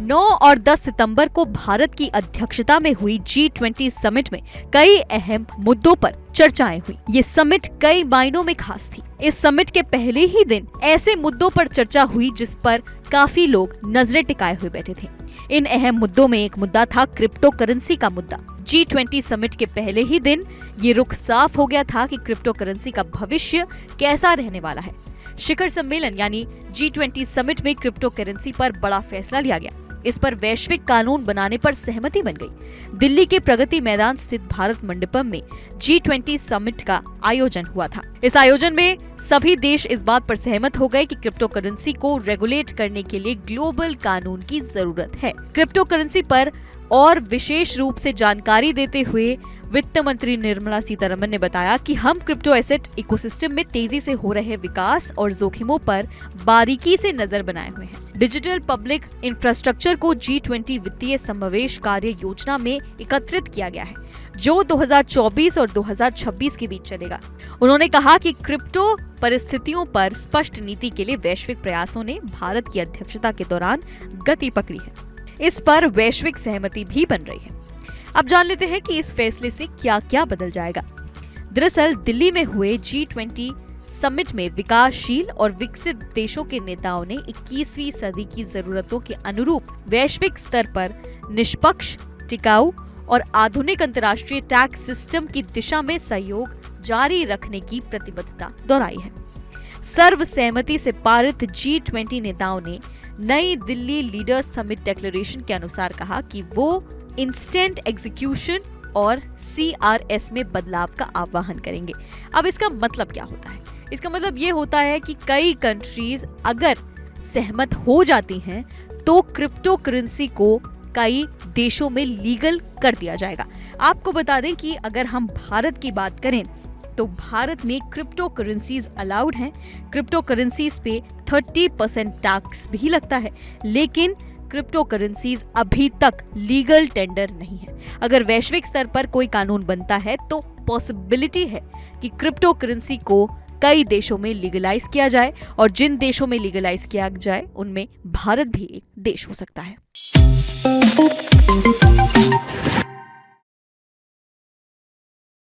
9 और 10 सितंबर को भारत की अध्यक्षता में हुई G20 समिट में कई अहम मुद्दों पर चर्चाएं हुई। ये समिट कई मायनों में खास थी। इस समिट के पहले ही दिन ऐसे मुद्दों पर चर्चा हुई जिस पर काफी लोग नजरें टिकाए हुए बैठे थे। इन अहम मुद्दों में एक मुद्दा था क्रिप्टो करेंसी का मुद्दा। G20 समिट के पहले ही दिन ये रुख साफ हो गया था कि क्रिप्टो करेंसी का भविष्य कैसा रहने वाला है। शिखर सम्मेलन यानी G20 समिट में क्रिप्टो करेंसी पर बड़ा फैसला लिया गया। इस पर वैश्विक कानून बनाने पर सहमति बन गई। दिल्ली के प्रगति मैदान स्थित भारत मंडपम में G20 समिट का आयोजन हुआ था। इस आयोजन में सभी देश इस बात पर सहमत हो गए कि क्रिप्टो करेंसी को रेगुलेट करने के लिए ग्लोबल कानून की जरूरत है। क्रिप्टो करेंसी पर और विशेष रूप से जानकारी देते हुए वित्त मंत्री निर्मला सीतारमण ने बताया कि हम क्रिप्टो एसेट इकोसिस्टम में तेजी से हो रहे विकास और जोखिमों पर बारीकी से नजर बनाए हुए हैं। डिजिटल पब्लिक इंफ्रास्ट्रक्चर को G20 वित्तीय समावेश कार्य योजना में एकत्रित किया गया है, जो 2024 और 2026 के बीच चलेगा। उन्होंने कहा कि क्रिप्टो परिस्थितियों पर स्पष्ट नीति के लिए वैश्विक प्रयासों ने भारत की अध्यक्षता के दौरान गति पकड़ी है। इस पर वैश्विक सहमति भी बन रही है। अब जान लेते हैं कि इस फैसले से क्या क्या बदल जाएगा। दरअसल दिल्ली में हुए G20 समिट में विकासशील और विकसित देशों के नेताओं ने 21वीं सदी की जरूरतों के अनुरूप वैश्विक स्तर पर निष्पक्ष, टिकाऊ और आधुनिक अंतर्राष्ट्रीय टैक्स सिस्टम की दिशा में सहयोग जारी रखने की प्रतिबद्धता दोहराई है। सर्वसहमति से पारित G20 नेताओं ने नई दिल्ली लीडर्स समिट डिक्लेरेशन के अनुसार कहा कि वो इंस्टेंट एग्जीक्यूशन और CRS में बदलाव का आह्वान करेंगे। अब इसका मतलब क्या होता है? इसका मतलब ये होता है कि कई कंट्रीज अगर सहमत हो जाती हैं तो क्रिप्टो करेंसी को कई देशों में लीगल कर दिया जाएगा। आपको बता दें कि अगर हम भारत की बात करें तो भारत में क्रिप्टो करेंसीज अलाउड हैं। क्रिप्टो करेंसीज पे 30% टैक्स भी लगता है, लेकिन क्रिप्टो करेंसीज अभी तक लीगल टेंडर नहीं है। अगर वैश्विक स्तर पर कोई कानून बनता है तो पॉसिबिलिटी है कि क्रिप्टो करेंसी को कई देशों में लीगलाइज किया जाए, और जिन देशों में लीगलाइज किया जाए उनमें भारत भी एक देश हो सकता है।